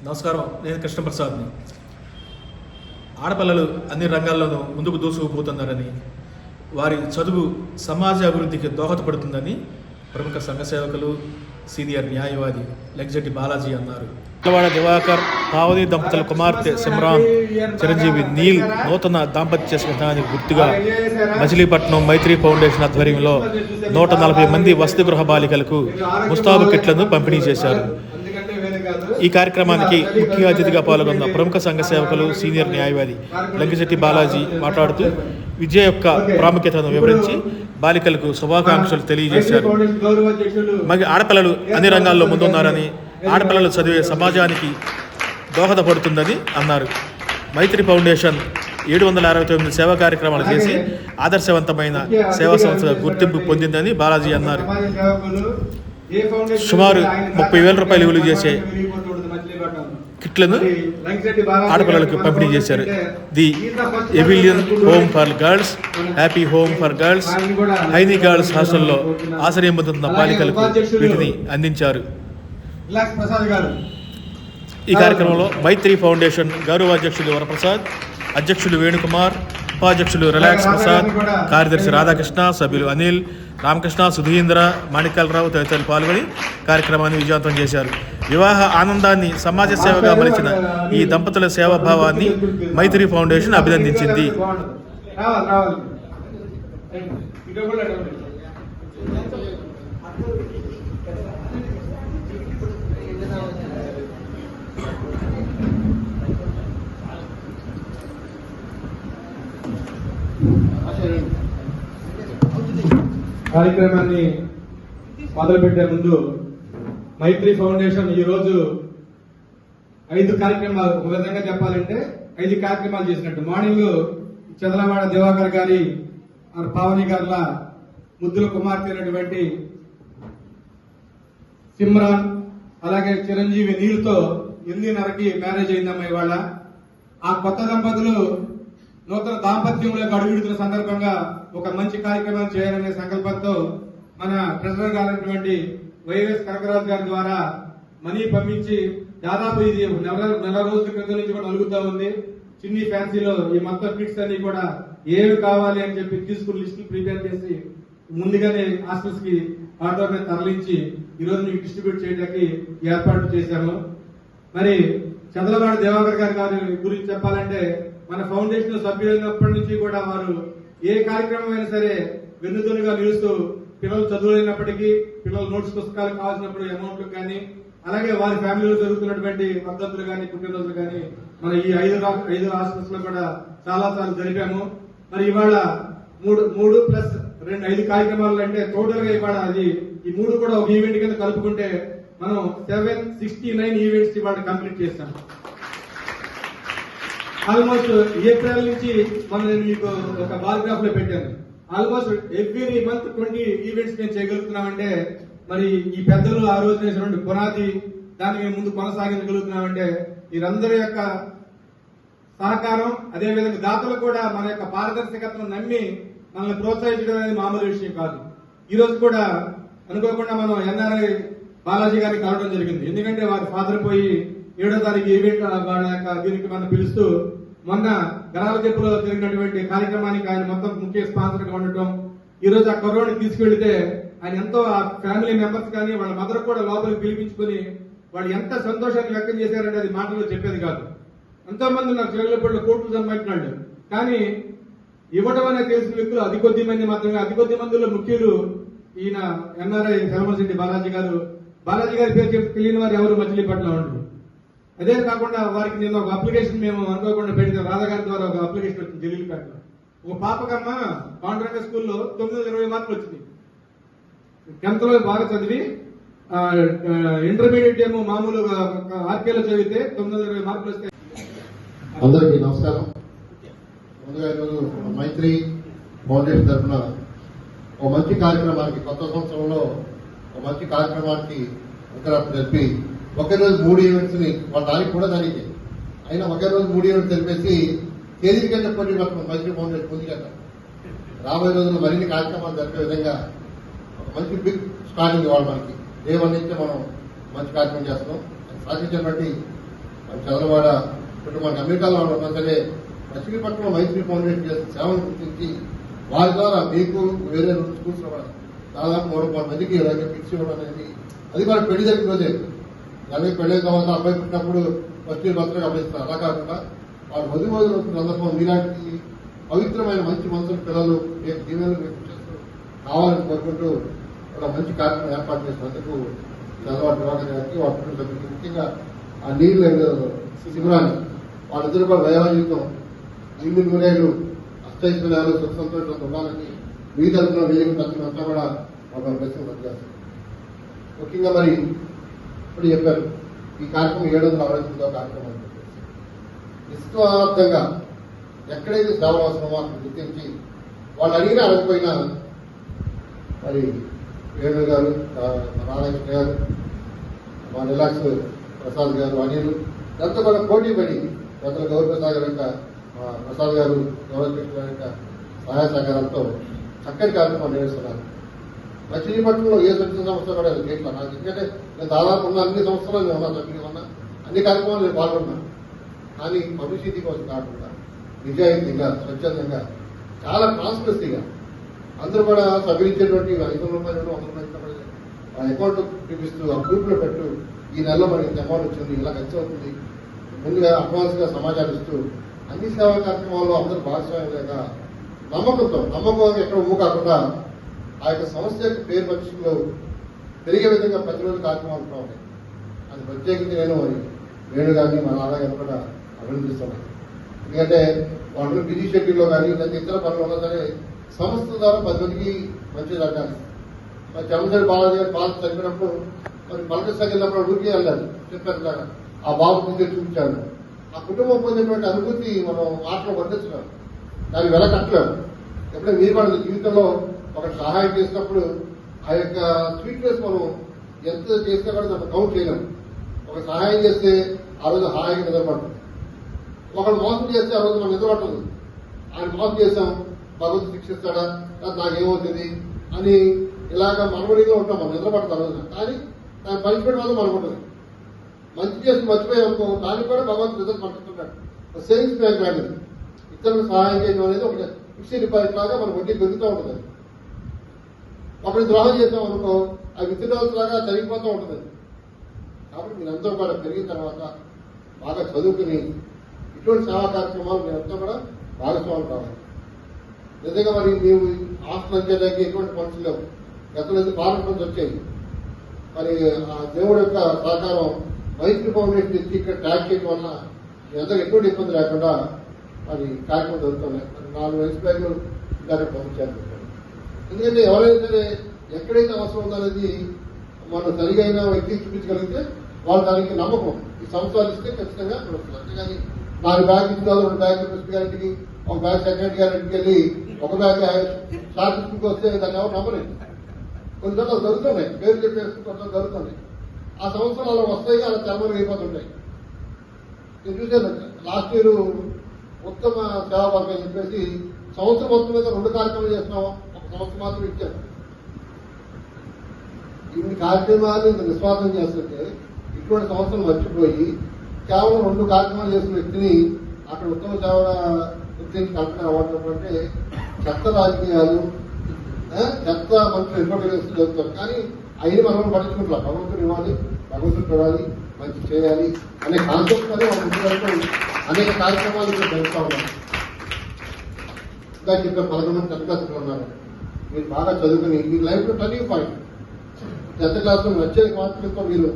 నమస్కారం. నేను కృష్ణప్రసాద్ని. ఆడపిల్లలు అన్ని రంగాల్లోనూ ముందుకు దూసుకుపోతున్నారని, వారి చదువు సమాజ అభివృద్ధికి దోహదపడుతుందని ప్రముఖ సంఘ సేవకులు, సీనియర్ న్యాయవాది లెగ్జెట్టి బాలాజీ అన్నారు. పిల్లవాడ దివాకర్, పావని దంపతుల కుమార్తె సిమ్రాన్, చిరంజీవి నీల్ నూతన దాంపత్య స్నేహానికి గుర్తుగా మచిలీపట్నం మైత్రి ఫౌండేషన్ ఆధ్వర్యంలో 140 మంది వసతి గృహ బాలికలకు ముస్తాబు కిట్లను పంపిణీ చేశారు. ఈ కార్యక్రమానికి ముఖ్య అతిథిగా పాల్గొన్న ప్రముఖ సంఘ సేవకులు, సీనియర్ న్యాయవాది లెగ్జెట్టి బాలాజీ మాట్లాడుతూ విద్య యొక్క ప్రాముఖ్యతను వివరించి బాలికలకు శుభాకాంక్షలు తెలియజేశారు. మరి ఆడపిల్లలు అన్ని రంగాల్లో ముందున్నారని, ఆడపిల్లలు చదివే సమాజానికి దోహదపడుతుందని అన్నారు. మైత్రి ఫౌండేషన్ 769 సేవా కార్యక్రమాలు చేసి ఆదర్శవంతమైన సేవా సంస్థగా గుర్తింపు పొందిందని బాలాజీ అన్నారు. సుమారు 30,000 రూపాయలు విలువ చేసే కిట్లను ఆడపిల్లలకు పంపిణీ చేశారు. The ఎవిలియన్ home for girls, happy home for girls, high knee girls హాస్టల్లో ఆశ్రయం పొందుతున్న బాలికలకు వీటిని అందించారు. ఈ కార్యక్రమంలో మైత్రి ఫౌండేషన్ గౌరవాధ్యక్షులు వరప్రసాద్, అధ్యక్షులు వేణుకుమార్, ఉపాధ్యక్షులు రిలాక్స్ ప్రసాద్, కార్యదర్శి రాధాకృష్ణ, సభ్యులు అనిల్, రామకృష్ణ, సుధీంద్ర, మాణిక్యాలరావు తదితరులు పాల్గొని కార్యక్రమాన్ని విజయవంతం చేశారు. వివాహ ఆనందాన్ని సమాజ సేవగా మలిచిన ఈ దంపతుల సేవాభావాన్ని మైత్రి ఫౌండేషన్ అభినందించింది. కార్యక్రమాన్ని మొదలుపెట్టే ముందు మైత్రి ఫౌండేషన్ ఈరోజు 5 కార్యక్రమాలు, ఒక విధంగా చెప్పాలంటే 5 కార్యక్రమాలు చేసినట్టు. మార్నింగ్ చంద్రవాడ దివాకర్ గారి పావని గారుల ముద్దుల కుమార్తె అయినటువంటి సిమ్రాన్, అలాగే చిరంజీవి నీల్తో 8:30కి మ్యారేజ్ అయిందమ్మా. ఇవాళ ఆ కొత్త దంపతులు నూతన దాంపత్యంలో అడుగుడుతున్న సందర్భంగా ఒక మంచి కార్యక్రమం చేయాలనే సంకల్పంతో మన ట్రెజరర్ గారైనటువంటి వైఎస్ కనకరాజు గారి ద్వారా మనీ పంపించి దాదాపు ఇది నెల రోజుల క్రితం నుంచి కూడా అలుగుతా ఉంది. చిన్ని ఫ్యాన్సీలో ఈ మొత్తం కిట్స్ అన్ని కూడా ఏవి కావాలి అని చెప్పి తీసుకుని లిస్టులు ప్రిపేర్ చేసి ముందుగానే హాస్టల్స్ కి ఆటో మీద తరలించి ఈ రోజు మీకు డిస్ట్రిబ్యూట్ చేయడానికి ఏర్పాటు చేశాము. మరి చంద్రబాబు దివాకర్ గారి గురించి చెప్పాలంటే మన ఫౌండేషన్ సభ్యులైనప్పటి నుంచి కూడా వారు ఏ కార్యక్రమం అయినా సరే వెన్నుదన్నుగా నిలుస్తూ పిల్లలు చదువులైనప్పటికీ, పిల్లల నోట్స్ పుస్తకాలు కావాల్సినప్పుడు అమౌంట్లు కానీ, అలాగే వారి ఫ్యామిలీలో జరుగుతున్నటువంటి వర్ధంతులు కానీ, పుట్టినరోజులు కానీ మన ఈ 5 హాస్టల్స్ లో కూడా చాలా సార్లు జరిపాము. మరి ఇవాళ 3+2 5 కార్యక్రమాలు అంటే టోటల్ గా ఇవాళ అది ఈ 3 కూడా ఒక ఈవెంట్ కింద కలుపుకుంటే మనం 769 ఈవెంట్స్ ఇవాళ కంప్లీట్ చేస్తాం. ఆల్మోస్ట్ ఏప్రిల్ నుంచి నేను మీకు ఒక బాయోగ్రాఫ్ లో పెట్టాను. ఆల్మోస్ట్ ఎవ్రీ మంత్ 20 ఈవెంట్స్ మేము చేయగలుగుతున్నామంటే మరి ఈ పెద్దలు ఆ రోజు చేసినటువంటి పునాది దాన్ని మేము ముందు కొనసాగించగలుగుతున్నామంటే వీరందరి యొక్క సహకారం, అదేవిధంగా దాతలు కూడా మన యొక్క పారదర్శకతను నమ్మి మనల్ని ప్రోత్సహించడం అనేది మామూలు విషయం కాదు. ఈ రోజు కూడా అనుకోకుండా మనం ఎన్ఆర్ఐ బాలాజీ గారిని కలవడం జరిగింది. ఎందుకంటే వారి ఫాదర్ పోయి 7వ తారీఖు ఈవెంట్ వాళ్ళ యొక్క దీనికి మనం పిలుస్తూ మొన్న గరాల చెప్పులో జరిగినటువంటి కార్యక్రమానికి ఆయన మొత్తం ముఖ్య స్పాన్సర్ గా ఉండటం, ఈ రోజు ఆ కరోనా తీసుకెళ్తే ఆయన ఎంతో ఆ ఫ్యామిలీ మెంబర్స్ కానీ వాళ్ళ మదర్ కూడా లోపలికి పిలిపించుకుని వాళ్ళు ఎంత సంతోషాన్ని వ్యక్తం చేశారంటే అది మాటల్లో చెప్పేది కాదు. ఎంతో మంది నాకు చెల్లెపట్లో కోట్లు సంపాదించినాడు, కానీ ఇవ్వడం అనేది తెలిసిన వ్యక్తులు అతి కొద్ది మంది మాత్రమే. అతి కొద్ది మందిలో ముఖ్యులు ఈయన ఎన్ఆర్ఐ శర్మశెట్టి బాలాజీ గారు. బాలాజీ గారి పేరు చెప్పి తెలియని వారు ఎవరు మచిలీపట్నంలో ఉండరు. అదే కాకుండా వారికి నేను ఒక అప్లికేషన్ మేము అనుకోకుండా పెడితే రాధా గారి ద్వారా ఒక అప్లికేషన్ వచ్చింది జలీల్పేటలో. ఒక పాపకమ్మ పాండురంగ స్కూల్లో 920 మార్కులు వచ్చింది. 10th లో బాగా చదివి ఇంటర్మీడియట్ ఏమో మామూలుగా ఆర్కేలో చదివితే 920 మార్కులు వస్తాయి. అందరికీ నమస్కారం. ముందుగా ఈరోజు మైత్రి ఫౌండేషన్ తరఫున ఒక మంచి కార్యక్రమానికి, కొత్త సంవత్సరంలో ఒక మంచి కార్యక్రమానికి ఉత్తరాపు జరిపి ఒకే రోజు 3 ఈవెంట్స్ ని వాళ్ళ దానికి కూడా దానికి అయినా ఒకే రోజు 3 ఈవెంట్స్ తెలిపేసి తేదీగా చెప్పండి మాకు మైత్రి ఫౌండేషన్ ముందుకెళ్తాం. రాబోయే రోజుల్లో మరిన్ని కార్యక్రమాలు జరిపే విధంగా ఒక మంచి బిగ్ స్టార్టింగ్ ఇవ్వాలి. మనకి డే 1 నుంచే మనం మంచి కార్యక్రమం చేస్తున్నాం. సాధించినటువంటి చంద్రవాడ ఇప్పుడు మనకి అమెరికాలో ఉన్నా సరే మచిలీపట్నంలో మైత్రి ఫౌండేషన్ చేసిన సేవను గుర్తించి వారి ద్వారా మీకు వేరే స్కూల్స్ దాదాపు 300 మందికి ఇలాగే ఫిక్స్ ఇవ్వడం అనేది అది కూడా పెళ్లి జరిగిన రోజే అలాగే పెళ్లి తర్వాత అబ్బాయి పుట్టినప్పుడు ఫస్ట్ ఇయర్ బర్త్డే అబ్బాయిస్తారు. అలా కాకుండా వాళ్ళు వదిలి వదిలి సందర్భం మీలాంటి పవిత్రమైన మంచి మనసుల పిల్లలు దీవెనలు చేస్తూ కావాలని కోరుకుంటూ ఒక మంచి కార్యక్రమం ఏర్పాటు చేసినందుకు చంద్రబాబు ప్రభాకర్ గారికి వాళ్ళ కుటుంబ సభ్యులకి ముఖ్యంగా ఆ నీళ్లు శిబిరాన్ని వాళ్ళిద్దరు కూడా వైవాహికం ఇల్లు నూరేళ్ళు అష్టైశ్వర్యాలు సుఖ సంతోషంతో ఉండాలని మీ తరఫున వేదిక తరఫున అంతా కూడా ఒక ప్రశ్న పనిచేస్తారు. ముఖ్యంగా మరి ఇప్పుడు చెప్పారు ఈ కార్యక్రమం 769వ కార్యక్రమం నిస్వార్థంగా ఎక్కడైతే సేవ అవసరమో అక్కడ గుర్తించి వాళ్ళు అడిగినా అడగపోయినా మరి వేణు గారు, నారాయణ గారు, మా రిలాక్స్ ప్రసాద్ గారు, అనిల్ దాంతో కూడా పోటీ పడి పెద్దల గౌరవప్రసాద్ గారి యొక్క ప్రసాద్ గారు, గౌరవకృష్ణ గారి యొక్క సహాయ సహకారాలతో చక్కటి కార్యక్రమం నిర్వహిస్తున్నారు. మచిలీపట్నంలో ఏ స్వచ్ఛంద సంస్థ కూడా చేయట్లా నాకు. ఎందుకంటే నేను దాదాపు ఉన్న అన్ని సంస్థలు నేను ఉన్నా, సభ్యులు ఉన్నా, అన్ని కార్యక్రమాలు నేను పాల్గొన్నాను. కానీ పబ్లిసిటీ కోసం కాకుండా నిజాయితీగా స్వచ్ఛందంగా చాలా ట్రాన్స్పరెన్సీగా అందరూ కూడా సభ్యులిచ్చేటువంటి 500 రూపాయలు 100 రూపాయలు ఆ అకౌంట్ చూపిస్తూ ఆ గ్రూప్లో పెట్టు ఈ నెలలో మనకి ఇంత అమౌంట్ వచ్చింది, ఇలా ఖర్చు అవుతుంది, ముందుగా అడ్వాన్స్ గా సమాచారం ఇస్తూ అన్ని సేవా కార్యక్రమాల్లో అందరూ భాగస్వామ్యం లేక నమ్మకం ఎక్కడ ఉమ్ము కాకుండా ఆ యొక్క సంస్థ యొక్క పేరు పరిస్థితుల్లో పెరిగే విధంగా ప్రతిరోజు కార్యక్రమాలు ఉంటాయి. అది ప్రత్యేకించి నేను వేణు గారిని మన నాన్న గారిని కూడా అభినందిస్తున్నాను. ఎందుకంటే వాళ్ళు బిజీ షెడ్యూల్లో కానీ లేదా ఇతర పనులు ఉన్నా సరే సంస్థ ద్వారా 10 మందికి మంచి జరగాలి. మరి చంద్రశేఖర్ బాలాజీ గారి బాధ తగ్గినప్పుడు మరి పలకసాగి వెళ్ళినప్పుడు ఊరికి వెళ్ళాలి, చెప్పారు కదా ఆ బాబు ముందే చూపించాడు. ఆ కుటుంబం పొందినటువంటి అనుభూతి మనం ఆటలో వర్ణించలేం, దాన్ని వెలకట్టలేము. ఎప్పుడైనా మీరు మన జీవితంలో ఒక సహాయం చేసినప్పుడు ఆ యొక్క స్వీట్నెస్ మనం ఎంత చేస్తే కూడా దాన్ని కౌంట్ చేయలేము. ఒక సహాయం చేస్తే ఆ రోజు హాయిగా నిద్రపడుతుంది, ఒకడు మోసం చేస్తే ఆ రోజు మనం నిద్రపడుతుంది. ఆయన మోసం చేశాం, భగవంతుడు శిక్షిస్తాడా, నాకేమవుతుంది అని ఇలాగ మనవడిగా ఉంటాం, మనం నిద్రపడతాం ఆ రోజున. కానీ దాని పనిష్మెంట్ వల్ల మనకు ఉంటుంది. మంచి చేసి మర్చిపోయామనుకో, దానికి కూడా భగవంతుడు రిజల్ట్ పంపిస్తున్నాడు. సేవింగ్స్ బ్యాంక్ లాంటిది ఇతరులకు సహాయం చేయడం అనేది ఒక ఫిక్స్డ్ డిపాజిట్ లాగా మన వడ్డీ పెరుగుతూ ఉంటుంది. ఒకటి ద్రోహం చేసాం అనుకో, ఆ విత్డ్రాల్స్ లాగా జరిగిపోతూ ఉంటుంది. కాబట్టి మీరంతా కూడా పెరిగిన తర్వాత బాగా చదువుకుని ఇటువంటి సేవా కార్యక్రమాలు మీరంతా కూడా భాగస్వాములు కావాలి. నిజంగా మరి మేము ఆస్తులు అంచేదానికి ఎటువంటి పనులు లేవు. గతంలో పాలన పనులు వచ్చాయి. మరి ఆ దేవుడి యొక్క సహకారం మైత్రి ఫౌండేషన్ ఇచ్చి ఇక్కడ ట్యాక్ చేయడం వల్ల మీ అందరూ ఎటువంటి ఇబ్బంది లేకుండా మరి కార్యక్రమం జరుగుతున్నాయి. మరి 4 రైస్ బ్యాగులు దాన్ని పంపించారు. ఎందుకంటే ఎవరైనా సరే ఎక్కడైతే అవసరం ఉందనేది మనం సరిగా వ్యక్తికి చూపించగలిగితే వాళ్ళు దానికి నమ్మకం ఈ సంవత్సరాలు ఇస్తే ఖచ్చితంగా వస్తుంది. అంతేగాని 4 బ్యాగ్ ఇస్తున్నారు, 2 బ్యాగ్ ప్రెసిడెంట్ గారింటికి, 1 బ్యాగ్ సెక్రటరీ గారింటికి వెళ్ళి 1 బ్యాగ్ షార్ట్ తీసుకుని వస్తే దాన్ని ఎవరు నమ్మలేదు. కొన్ని చోట్ల జరుగుతున్నాయి, పేరు చెప్పేసి కొంత జరుగుతున్నాయి. ఆ సంవత్సరాలు అలా వస్తాయి, అలా తెల్లమని అయిపోతుంటాయి. నేను చూసాను లాస్ట్ ఇయర్ ఉత్తమ సేవా వర్గం అని చెప్పేసి సంవత్సరం మొత్తం మీద 2 కార్యక్రమాలు చేస్తున్నాం, 1 సంవత్సరం మాత్రం ఇచ్చాను. ఇన్ని కార్యక్రమాలు ఇంత నిస్వార్థం చేస్తుంటే ఇటువంటి సంవత్సరం మర్చిపోయి కేవలం 2 కార్యక్రమాలు చేసిన వ్యక్తిని అక్కడ ఉత్తమ సేవ గుర్తించి కల్పన అవ్వడం అంటే చెత్త రాజకీయాలు, చెత్త మనుషులు ఇంపార్టెన్స్ జరుగుతారు. కానీ అయిన మనం పట్టించుకుంటాం. భగవంతుడు ఇవ్వాలి, భగవంతుడు చూడాలి, మంచి చేయాలి అనే కాన్సెప్ట్ అని మన ముందు అనేక కార్యక్రమాలు జరుగుతూ ఉన్నారు. ఇంకా చెప్పే 11 మంది 10th క్లాసులు ఉన్నారు. మీరు బాగా చదువుకుని మీ లైఫ్ లో టర్నింగ్ పాయింట్ 10th క్లాసులో వచ్చే మార్కులతో మీరు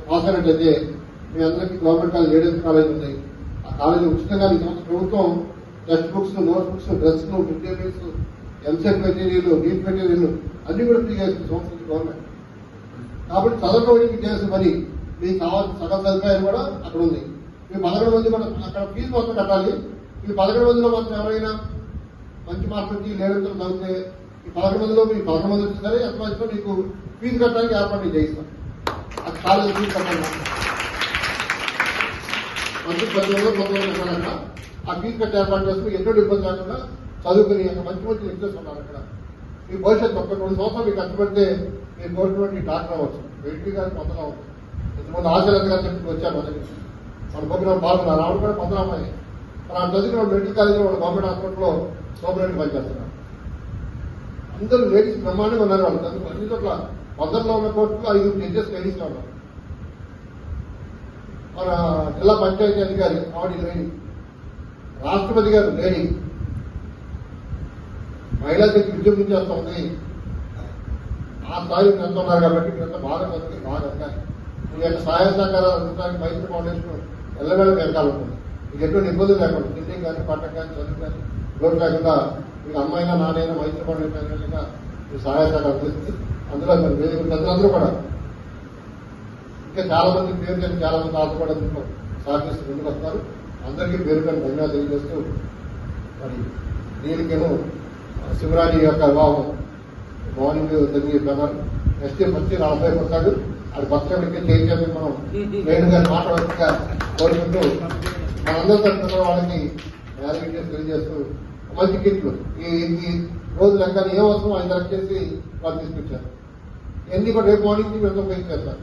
పాస్ అయినట్టయితే మీ అందరికీ గవర్నమెంట్ కాలేజ్ ఏడెన్స్ కాలేజ్ ఉన్నాయి. ఆ కాలేజీ ఉచితంగా ఈ సంవత్సరం ప్రభుత్వం టెక్స్ట్ బుక్స్, నోట్ బుక్స్, డ్రెస్లు, materials, EAMCET material, NEET material అన్ని కూడా ఫ్రీగా ఇస్తుంది సంవత్సరం గవర్నమెంట్. కాబట్టి చదవడం మీకు చేసిన పని మీకు కావాల్సిన సగం సదుపాయాలు కూడా అక్కడ ఉంది. మీరు 11 మంది కూడా అక్కడ ఫీజు మొత్తం కట్టాలి. ఈ 11 మందిలో మాత్రం ఎవరైనా మంచి మార్కులు వచ్చి 700 చదివితే ఈ 11 మందిలో మీకు 11 మంది వచ్చిన సరే ఎంత మంచిలో మీకు ఫీజు కట్టడానికి ఏర్పాటు చేయిస్తాం. అది కాలేజీ ఫీజు కట్టాలి. మంచి 10 మంది ఆ ఫీజు కట్టి ఏర్పాటు చేస్తూ ఎటువంటి ఇబ్బంది లేకుండా చదువుకుని అక్కడ మంచి మంచి లెక్చర్స్ ఉన్నారు. అక్కడ మీ భవిష్యత్తు 1 2 సంవత్సరాలు మీకు కష్టపడితే మీరు కోరినటువంటి డాక్టర్ అవ్వచ్చు, వెయిటీ గారికి పొందడం అవ్వచ్చు. ఇంతకుముందు ఆశలత గారు చెప్పి వచ్చాను మొదటి మన గోపినాథ్ బాగున్నారు ఆవిడ కూడా పొందడం అమ్మాయి మన చదివిన మెడికల్ కాలేజీలో వాళ్ళ గవర్నమెంట్ హాస్పిటల్లో సూపరింటెండెంట్ పనిచేస్తున్నారు. అందరూ లేడీస్ బ్రహ్మాండంగా ఉన్నారు. వాళ్ళు చదువు అన్ని చోట్ల మొదట్లో ఉన్న కోర్టులో 5 జడ్జెస్ లేడీస్ ఉన్నారు. మన జిల్లా పంచాయతీ అధికారి ఆవిడ లేడీ, రాష్ట్రపతి గారు లేడీ, మహిళా శక్తి విద్యుత్ చేస్తుంది. ఆ స్థాయి ఎంత ఉన్నారు కాబట్టి మీరు ఎంత బాగా చదివి బాగా ఎదగాలి. మీ యొక్క సహాయ సహకారాలు అందించడానికి మైత్రి ఫౌండేషన్ ఎల్లవేళ వెనకాల ఉంటుంది. మీకు ఎటువంటి ఇబ్బందులు లేకుండా తిండికి కానీ పట్టకు కానీ చదువు కానీ లోటు లేకుండా మీకు అమ్మాయినా నానైనా మైత్రి ఫౌండేషన్ మీ సహాయ సహకారం అందిస్తుంది. అందులో వేదిక ప్రజలందరూ కూడా ఇంకా చాలా మంది పేరు చేసి చాలా మంది ఆశపడే సహకరిస్తూ ముందుకు వస్తారు. అందరికీ పేరు కానీ ధన్యవాదాలు తెలియజేస్తూ మరి దీనికేమో శివరాజు యొక్క వివాహం మార్నింగ్ జరిగిపోయినారు. నెక్స్ట్ వచ్చి 40 వస్తాడు. అది భక్తుడికి చేయించేది మనం వేణు గారి మాట్లాడుతుగా కోరుకుంటూ మనందరి తరఫున వాళ్ళకి మ్యారేజ్ చేసి తెలియజేస్తూ మంచి కిట్లు ఈ రోజు లెక్క ఏ వస్తువు ఆయన కలెక్ట్ చేసి వాళ్ళు తీసుకొచ్చారు. ఎన్ని కూడా రేపు మార్నింగ్ ఎంతో ఉపయోగం చేస్తారు.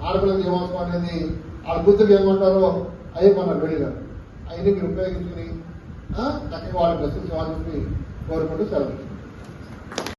ఆడపిల్లకి ఏమవసరం అనేది వాళ్ళ కూతురు ఏమంటారో అయ్యే మన వెళ్ళిగారు అవన్నీ మీరు ఉపయోగించుకుని చక్కగా వాళ్ళ డ్రెస్సులు చెప్పి కోరుకుంటూ సెలవు.